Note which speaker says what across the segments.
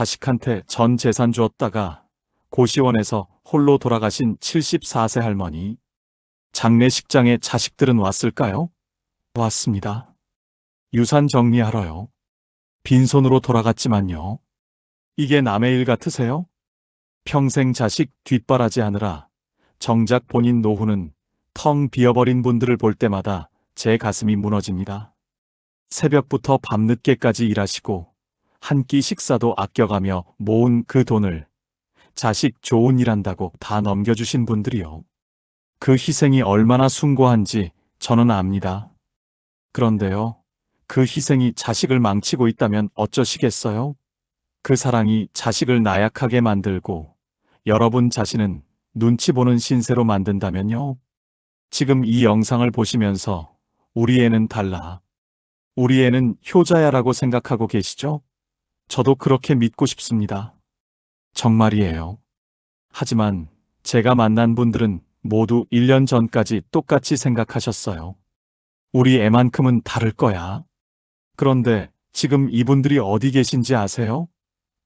Speaker 1: 자식한테 전 재산 주었다가 고시원에서 홀로 돌아가신 74세 할머니. 장례식장에 자식들은 왔을까요? 왔습니다. 유산 정리하러요. 빈손으로 돌아갔지만요. 이게 남의 일 같으세요? 평생 자식 뒷바라지하느라 정작 본인 노후는 텅 비어버린 분들을 볼 때마다 제 가슴이 무너집니다. 새벽부터 밤늦게까지 일하시고 한 끼 식사도 아껴가며 모은 그 돈을 자식 좋은 일 한다고 다 넘겨주신 분들이요. 그 희생이 얼마나 숭고한지 저는 압니다. 그런데요, 그 희생이 자식을 망치고 있다면 어쩌시겠어요? 그 사랑이 자식을 나약하게 만들고 여러분 자신은 눈치 보는 신세로 만든다면요? 지금 이 영상을 보시면서 우리 애는 달라, 우리 애는 효자야라고 생각하고 계시죠? 저도 그렇게 믿고 싶습니다. 정말이에요. 하지만 제가 만난 분들은 모두 1년 전까지 똑같이 생각하셨어요. 우리 애만큼은 다를 거야. 그런데 지금 이분들이 어디 계신지 아세요?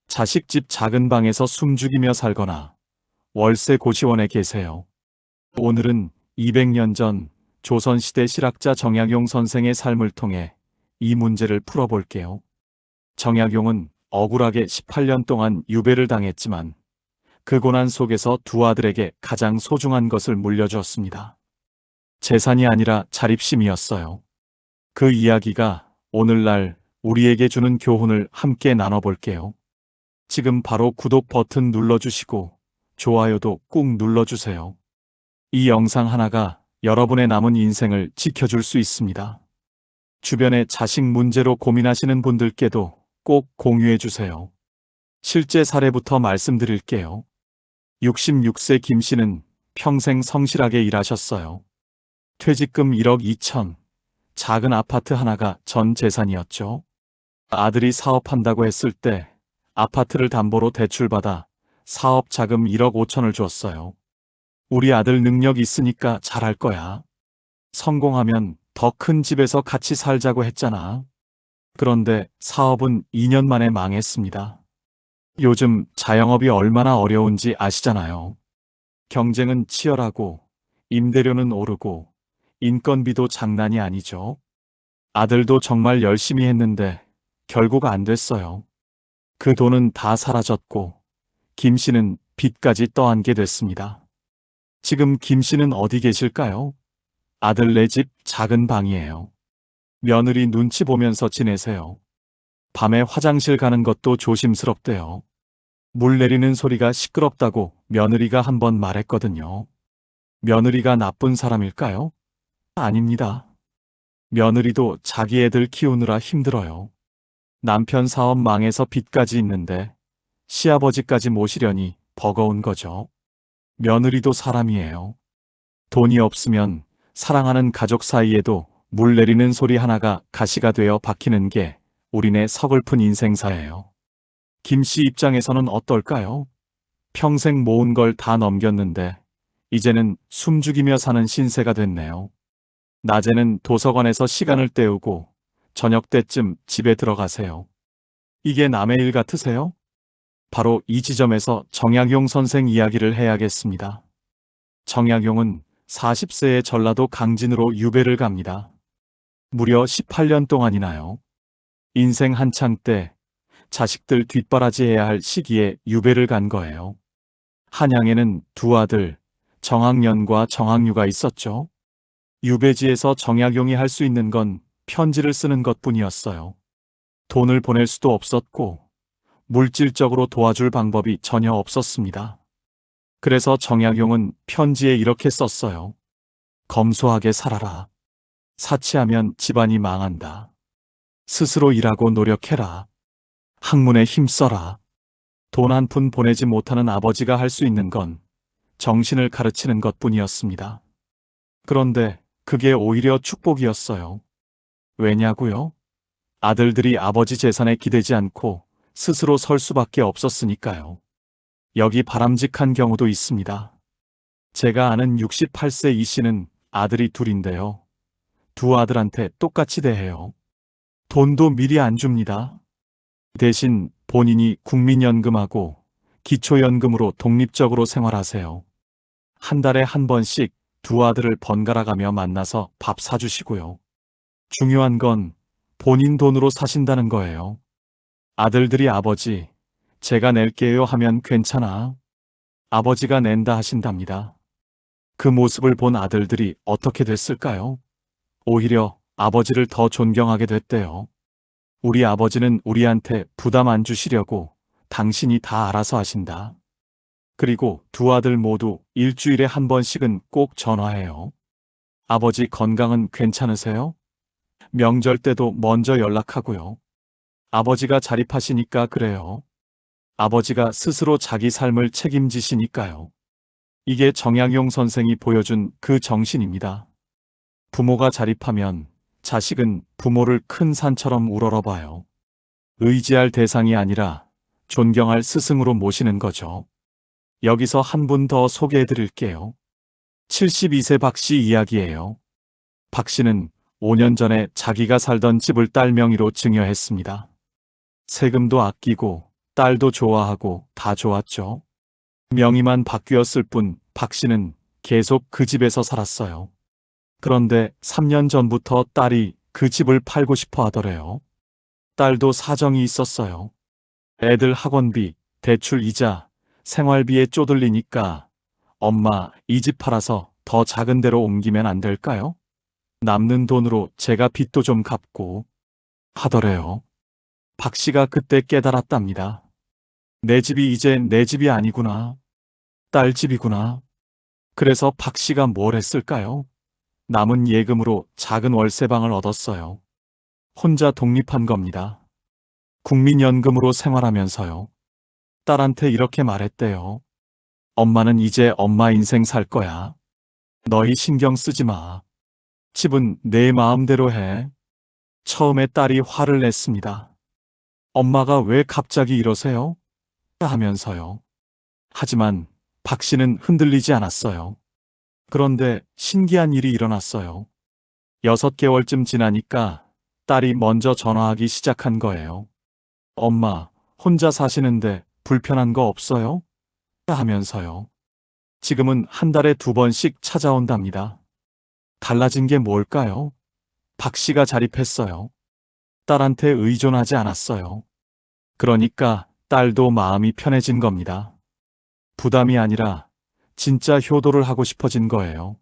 Speaker 1: 자식집 작은 방에서 숨죽이며 살거나 월세 고시원에 계세요. 오늘은 200년 전 조선시대 실학자 정약용 선생의 삶을 통해 이 문제를 풀어볼게요. 정약용은 억울하게 18년 동안 유배를 당했지만 그 고난 속에서 두 아들에게 가장 소중한 것을 물려주었습니다. 재산이 아니라 자립심이었어요. 그 이야기가 오늘날 우리에게 주는 교훈을 함께 나눠볼게요. 지금 바로 구독 버튼 눌러주시고 좋아요도 꾹 눌러주세요. 이 영상 하나가 여러분의 남은 인생을 지켜줄 수 있습니다. 주변에 자식 문제로 고민하시는 분들께도 꼭 공유해주세요. 실제 사례부터 말씀드릴게요. 66세 김 씨는 평생 성실하게 일하셨어요. 퇴직금 1억 2천, 작은 아파트 하나가 전 재산이었죠. 아들이 사업한다고 했을 때 아파트를 담보로 대출받아 사업 자금 1억 5천을 줬어요. 우리 아들 능력 있으니까 잘할 거야. 성공하면 더 큰 집에서 같이 살자고 했잖아. 그런데 사업은 2년 만에 망했습니다. 요즘 자영업이 얼마나 어려운지 아시잖아요. 경쟁은 치열하고 임대료는 오르고 인건비도 장난이 아니죠. 아들도 정말 열심히 했는데 결국 안 됐어요. 그 돈은 다 사라졌고 김 씨는 빚까지 떠안게 됐습니다. 지금 김 씨는 어디 계실까요? 아들네 집 작은 방이에요. 며느리 눈치 보면서 지내세요. 밤에 화장실 가는 것도 조심스럽대요. 물 내리는 소리가 시끄럽다고 며느리가 한번 말했거든요. 며느리가 나쁜 사람일까요? 아닙니다. 며느리도 자기 애들 키우느라 힘들어요. 남편 사업 망해서 빚까지 있는데 시아버지까지 모시려니 버거운 거죠. 며느리도 사람이에요. 돈이 없으면 사랑하는 가족 사이에도 물 내리는 소리 하나가 가시가 되어 박히는 게 우리네 서글픈 인생사예요. 김 씨 입장에서는 어떨까요? 평생 모은 걸 다 넘겼는데 이제는 숨죽이며 사는 신세가 됐네요. 낮에는 도서관에서 시간을 때우고 저녁 때쯤 집에 들어가세요. 이게 남의 일 같으세요? 바로 이 지점에서 정약용 선생 이야기를 해야겠습니다. 정약용은 40세의 전라도 강진으로 유배를 갑니다. 무려 18년 동안이나요. 인생 한창 때 자식들 뒷바라지해야 할 시기에 유배를 간 거예요. 한양에는 두 아들, 정학년과 정학유가 있었죠. 유배지에서 정약용이 할 수 있는 건 편지를 쓰는 것뿐이었어요. 돈을 보낼 수도 없었고 물질적으로 도와줄 방법이 전혀 없었습니다. 그래서 정약용은 편지에 이렇게 썼어요. 검소하게 살아라. 사치하면 집안이 망한다. 스스로 일하고 노력해라. 학문에 힘써라. 돈 한 푼 보내지 못하는 아버지가 할 수 있는 건 정신을 가르치는 것뿐이었습니다. 그런데 그게 오히려 축복이었어요. 왜냐고요? 아들들이 아버지 재산에 기대지 않고 스스로 설 수밖에 없었으니까요. 여기 바람직한 경우도 있습니다. 제가 아는 68세 이 씨는 아들이 둘인데요. 두 아들한테 똑같이 대해요. 돈도 미리 안 줍니다. 대신 본인이 국민연금하고 기초연금으로 독립적으로 생활하세요. 한 달에 한 번씩 두 아들을 번갈아 가며 만나서 밥 사주시고요. 중요한 건 본인 돈으로 사신다는 거예요. 아들들이 아버지, 제가 낼게요 하면 괜찮아. 아버지가 낸다 하신답니다. 그 모습을 본 아들들이 어떻게 됐을까요? 오히려 아버지를 더 존경하게 됐대요. 우리 아버지는 우리한테 부담 안 주시려고 당신이 다 알아서 하신다. 그리고 두 아들 모두 일주일에 한 번씩은 꼭 전화해요. 아버지 건강은 괜찮으세요? 명절 때도 먼저 연락하고요. 아버지가 자립하시니까 그래요. 아버지가 스스로 자기 삶을 책임지시니까요. 이게 정약용 선생이 보여준 그 정신입니다. 부모가 자립하면 자식은 부모를 큰 산처럼 우러러봐요. 의지할 대상이 아니라 존경할 스승으로 모시는 거죠. 여기서 한 분 더 소개해 드릴게요. 72세 박 씨 이야기예요. 박 씨는 5년 전에 자기가 살던 집을 딸 명의로 증여했습니다. 세금도 아끼고 딸도 좋아하고 다 좋았죠. 명의만 바뀌었을 뿐 박 씨는 계속 그 집에서 살았어요. 그런데 3년 전부터 딸이 그 집을 팔고 싶어 하더래요. 딸도 사정이 있었어요. 애들 학원비, 대출 이자, 생활비에 쪼들리니까 엄마, 이 집 팔아서 더 작은 데로 옮기면 안 될까요? 남는 돈으로 제가 빚도 좀 갚고 하더래요. 박 씨가 그때 깨달았답니다. 내 집이 이제 내 집이 아니구나. 딸 집이구나. 그래서 박 씨가 뭘 했을까요? 남은 예금으로 작은 월세방을 얻었어요. 혼자 독립한 겁니다. 국민연금으로 생활하면서요. 딸한테 이렇게 말했대요. 엄마는 이제 엄마 인생 살 거야. 너희 신경 쓰지 마. 집은 내 마음대로 해. 처음에 딸이 화를 냈습니다. 엄마가 왜 갑자기 이러세요? 하면서요. 하지만 박 씨는 흔들리지 않았어요. 그런데 신기한 일이 일어났어요. 6개월쯤 지나니까 딸이 먼저 전화하기 시작한 거예요. 엄마, 혼자 사시는데 불편한 거 없어요? 하면서요. 지금은 한 달에 2번씩 찾아온답니다. 달라진 게 뭘까요? 박 씨가 자립했어요. 딸한테 의존하지 않았어요. 그러니까 딸도 마음이 편해진 겁니다. 부담이 아니라 진짜 효도를 하고 싶어진 거예요.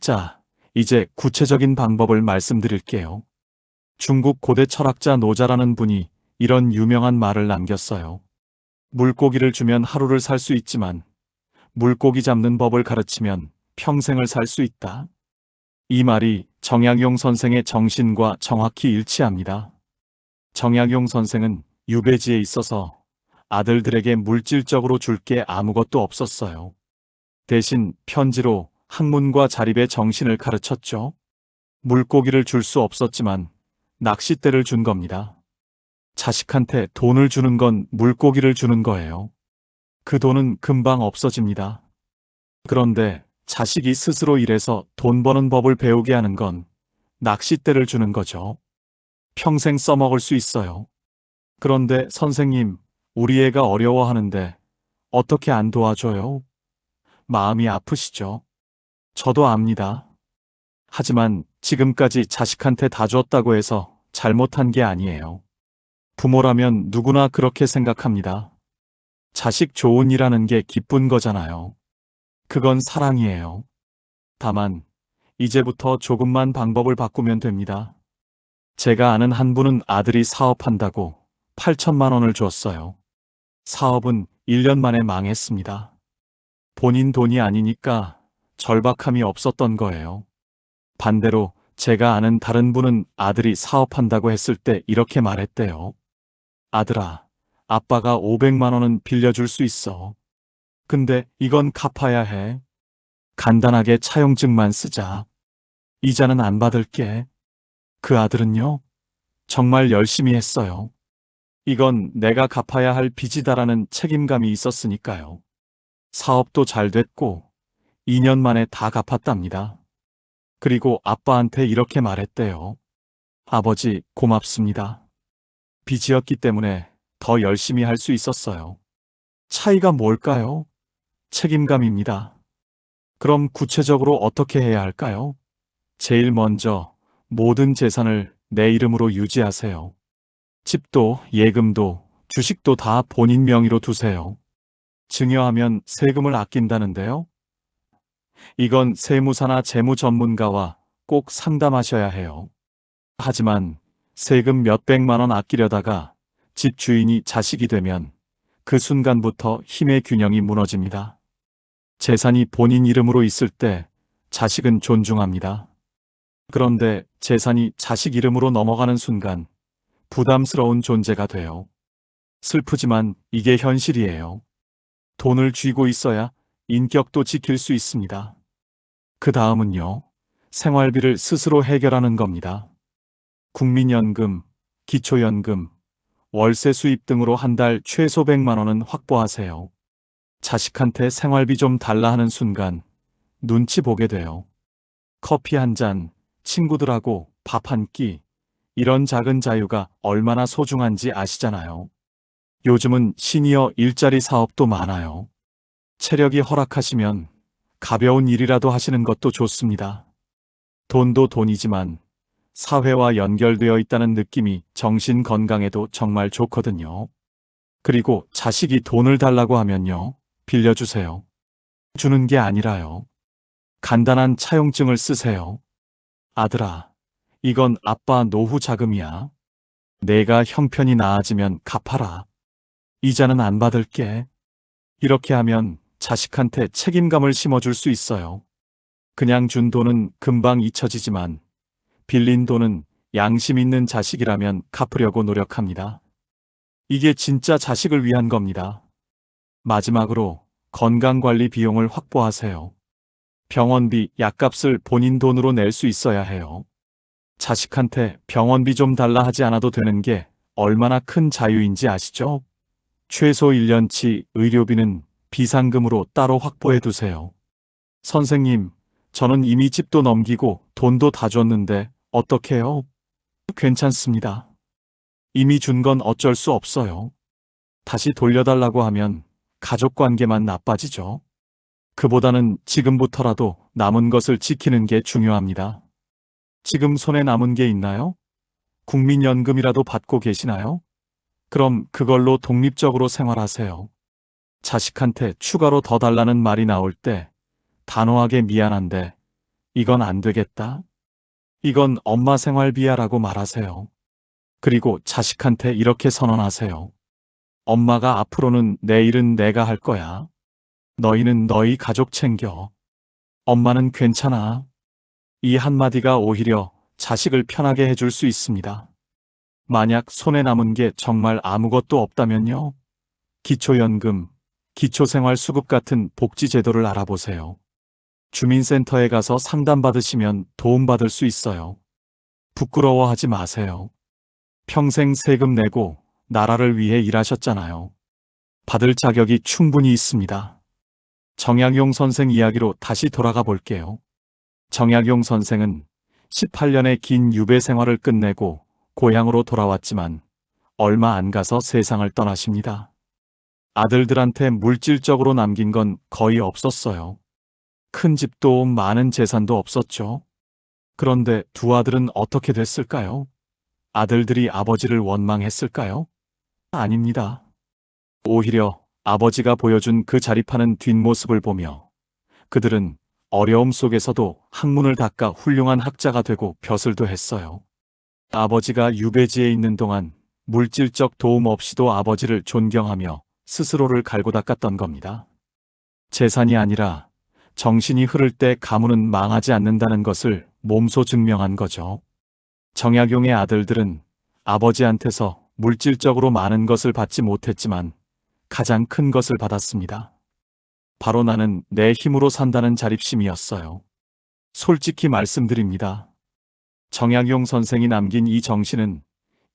Speaker 1: 자, 이제 구체적인 방법을 말씀드릴게요. 중국 고대 철학자 노자라는 분이 이런 유명한 말을 남겼어요. 물고기를 주면 하루를 살 수 있지만 물고기 잡는 법을 가르치면 평생을 살 수 있다. 이 말이 정약용 선생의 정신과 정확히 일치합니다. 정약용 선생은 유배지에 있어서 아들들에게 물질적으로 줄 게 아무것도 없었어요. 대신 편지로 학문과 자립의 정신을 가르쳤죠. 물고기를 줄 수 없었지만 낚싯대를 준 겁니다. 자식한테 돈을 주는 건 물고기를 주는 거예요. 그 돈은 금방 없어집니다. 그런데 자식이 스스로 일해서 돈 버는 법을 배우게 하는 건 낚싯대를 주는 거죠. 평생 써먹을 수 있어요. 그런데 선생님, 우리 애가 어려워하는데 어떻게 안 도와줘요? 마음이 아프시죠? 저도 압니다. 하지만 지금까지 자식한테 다 줬다고 해서 잘못한 게 아니에요. 부모라면 누구나 그렇게 생각합니다. 자식 좋은 일 하는 게 기쁜 거잖아요. 그건 사랑이에요. 다만 이제부터 조금만 방법을 바꾸면 됩니다. 제가 아는 한 분은 아들이 사업한다고 8천만 원을 줬어요. 사업은 1년 만에 망했습니다. 본인 돈이 아니니까 절박함이 없었던 거예요. 반대로 제가 아는 다른 분은 아들이 사업한다고 했을 때 이렇게 말했대요. 아들아, 아빠가 500만 원은 빌려줄 수 있어. 근데 이건 갚아야 해. 간단하게 차용증만 쓰자. 이자는 안 받을게. 그 아들은요? 정말 열심히 했어요. 이건 내가 갚아야 할 빚이다라는 책임감이 있었으니까요. 사업도 잘 됐고 2년 만에 다 갚았답니다. 그리고 아빠한테 이렇게 말했대요. 아버지, 고맙습니다. 빚이었기 때문에 더 열심히 할 수 있었어요. 차이가 뭘까요? 책임감입니다. 그럼 구체적으로 어떻게 해야 할까요? 제일 먼저 모든 재산을 내 이름으로 유지하세요. 집도, 예금도, 주식도 다 본인 명의로 두세요. 증여하면 세금을 아낀다는데요. 이건 세무사나 재무 전문가와 꼭 상담하셔야 해요. 하지만 세금 몇백만 원 아끼려다가 집 주인이 자식이 되면 그 순간부터 힘의 균형이 무너집니다. 재산이 본인 이름으로 있을 때 자식은 존중합니다. 그런데 재산이 자식 이름으로 넘어가는 순간 부담스러운 존재가 돼요. 슬프지만 이게 현실이에요. 돈을 쥐고 있어야 인격도 지킬 수 있습니다. 그 다음은요, 생활비를 스스로 해결하는 겁니다. 국민연금, 기초연금, 월세 수입 등으로 한 달 최소 100만 원은 확보하세요. 자식한테 생활비 좀 달라 하는 순간 눈치 보게 돼요. 커피 한 잔, 친구들하고 밥 한 끼, 이런 작은 자유가 얼마나 소중한지 아시잖아요. 요즘은 시니어 일자리 사업도 많아요. 체력이 허락하시면 가벼운 일이라도 하시는 것도 좋습니다. 돈도 돈이지만 사회와 연결되어 있다는 느낌이 정신 건강에도 정말 좋거든요. 그리고 자식이 돈을 달라고 하면요, 빌려주세요. 주는 게 아니라요. 간단한 차용증을 쓰세요. 아들아, 이건 아빠 노후 자금이야. 내가 형편이 나아지면 갚아라. 이자는 안 받을게. 이렇게 하면 자식한테 책임감을 심어줄 수 있어요. 그냥 준 돈은 금방 잊혀지지만 빌린 돈은 양심 있는 자식이라면 갚으려고 노력합니다. 이게 진짜 자식을 위한 겁니다. 마지막으로 건강관리 비용을 확보하세요. 병원비, 약값을 본인 돈으로 낼 수 있어야 해요. 자식한테 병원비 좀 달라 하지 않아도 되는 게 얼마나 큰 자유인지 아시죠? 최소 1년치 의료비는 비상금으로 따로 확보해 두세요. 선생님, 저는 이미 집도 넘기고 돈도 다 줬는데 어떡해요? 괜찮습니다. 이미 준 건 어쩔 수 없어요. 다시 돌려달라고 하면 가족 관계만 나빠지죠. 그보다는 지금부터라도 남은 것을 지키는 게 중요합니다. 지금 손에 남은 게 있나요? 국민연금이라도 받고 계시나요? 그럼 그걸로 독립적으로 생활하세요. 자식한테 추가로 더 달라는 말이 나올 때 단호하게 미안한데 이건 안 되겠다. 이건 엄마 생활비야라고 말하세요. 그리고 자식한테 이렇게 선언하세요. 엄마가 앞으로는 내 일은 내가 할 거야. 너희는 너희 가족 챙겨. 엄마는 괜찮아. 이 한마디가 오히려 자식을 편하게 해줄 수 있습니다. 만약 손에 남은 게 정말 아무것도 없다면요. 기초연금, 기초생활수급 같은 복지제도를 알아보세요. 주민센터에 가서 상담받으시면 도움받을 수 있어요. 부끄러워하지 마세요. 평생 세금 내고 나라를 위해 일하셨잖아요. 받을 자격이 충분히 있습니다. 정약용 선생 이야기로 다시 돌아가 볼게요. 정약용 선생은 18년의 긴 유배 생활을 끝내고 고향으로 돌아왔지만 얼마 안 가서 세상을 떠나십니다. 아들들한테 물질적으로 남긴 건 거의 없었어요. 큰 집도 많은 재산도 없었죠. 그런데 두 아들은 어떻게 됐을까요? 아들들이 아버지를 원망했을까요? 아닙니다. 오히려 아버지가 보여준 그 자립하는 뒷모습을 보며 그들은 어려움 속에서도 학문을 닦아 훌륭한 학자가 되고 벼슬도 했어요. 아버지가 유배지에 있는 동안 물질적 도움 없이도 아버지를 존경하며 스스로를 갈고 닦았던 겁니다. 재산이 아니라 정신이 흐를 때 가문은 망하지 않는다는 것을 몸소 증명한 거죠. 정약용의 아들들은 아버지한테서 물질적으로 많은 것을 받지 못했지만 가장 큰 것을 받았습니다. 바로 나는 내 힘으로 산다는 자립심이었어요. 솔직히 말씀드립니다. 정약용 선생이 남긴 이 정신은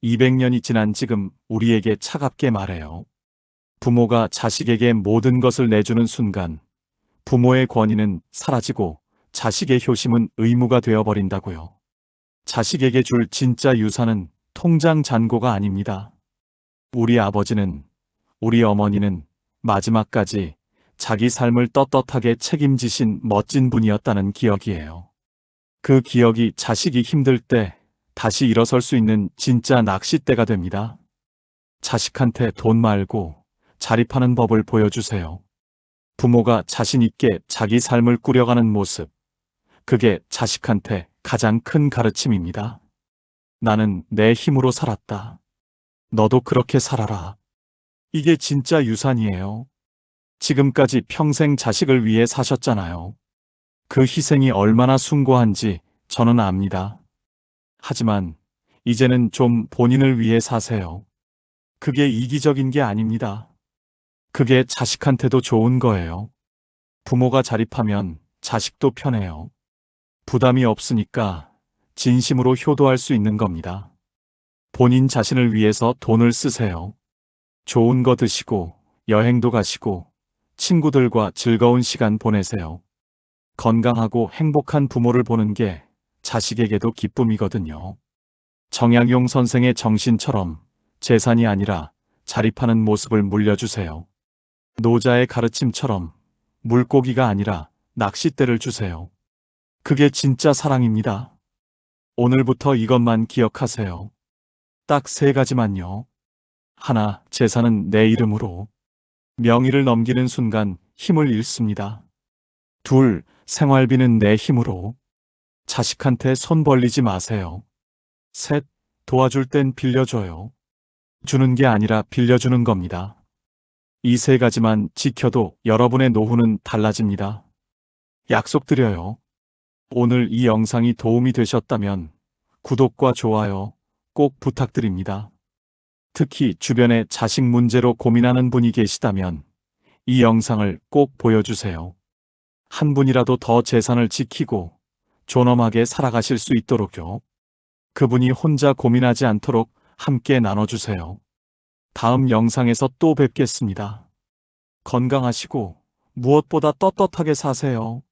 Speaker 1: 200년이 지난 지금 우리에게 차갑게 말해요. 부모가 자식에게 모든 것을 내주는 순간 부모의 권위는 사라지고 자식의 효심은 의무가 되어버린다고요. 자식에게 줄 진짜 유산은 통장 잔고가 아닙니다. 우리 아버지는, 우리 어머니는 마지막까지 자기 삶을 떳떳하게 책임지신 멋진 분이었다는 기억이에요. 그 기억이 자식이 힘들 때 다시 일어설 수 있는 진짜 낚싯대가 됩니다. 자식한테 돈 말고 자립하는 법을 보여주세요. 부모가 자신 있게 자기 삶을 꾸려가는 모습, 그게 자식한테 가장 큰 가르침입니다. 나는 내 힘으로 살았다. 너도 그렇게 살아라. 이게 진짜 유산이에요. 지금까지 평생 자식을 위해 사셨잖아요. 그 희생이 얼마나 숭고한지 저는 압니다. 하지만 이제는 좀 본인을 위해 사세요. 그게 이기적인 게 아닙니다. 그게 자식한테도 좋은 거예요. 부모가 자립하면 자식도 편해요. 부담이 없으니까 진심으로 효도할 수 있는 겁니다. 본인 자신을 위해서 돈을 쓰세요. 좋은 거 드시고 여행도 가시고 친구들과 즐거운 시간 보내세요. 건강하고 행복한 부모를 보는 게 자식에게도 기쁨이거든요. 정약용 선생의 정신처럼 재산이 아니라 자립하는 모습을 물려주세요. 노자의 가르침처럼 물고기가 아니라 낚싯대를 주세요. 그게 진짜 사랑입니다. 오늘부터 이것만 기억하세요. 딱 3가지만요. 하나, 재산은 내 이름으로. 명의를 넘기는 순간 힘을 잃습니다. 둘, 생활비는 내 힘으로. 자식한테 손 벌리지 마세요. 셋, 도와줄 땐 빌려줘요. 주는 게 아니라 빌려주는 겁니다. 이 3가지만 지켜도 여러분의 노후는 달라집니다. 약속드려요. 오늘 이 영상이 도움이 되셨다면 구독과 좋아요 꼭 부탁드립니다. 특히 주변에 자식 문제로 고민하는 분이 계시다면 이 영상을 꼭 보여주세요. 한 분이라도 더 재산을 지키고 존엄하게 살아가실 수 있도록요. 그분이 혼자 고민하지 않도록 함께 나눠주세요. 다음 영상에서 또 뵙겠습니다. 건강하시고 무엇보다 떳떳하게 사세요.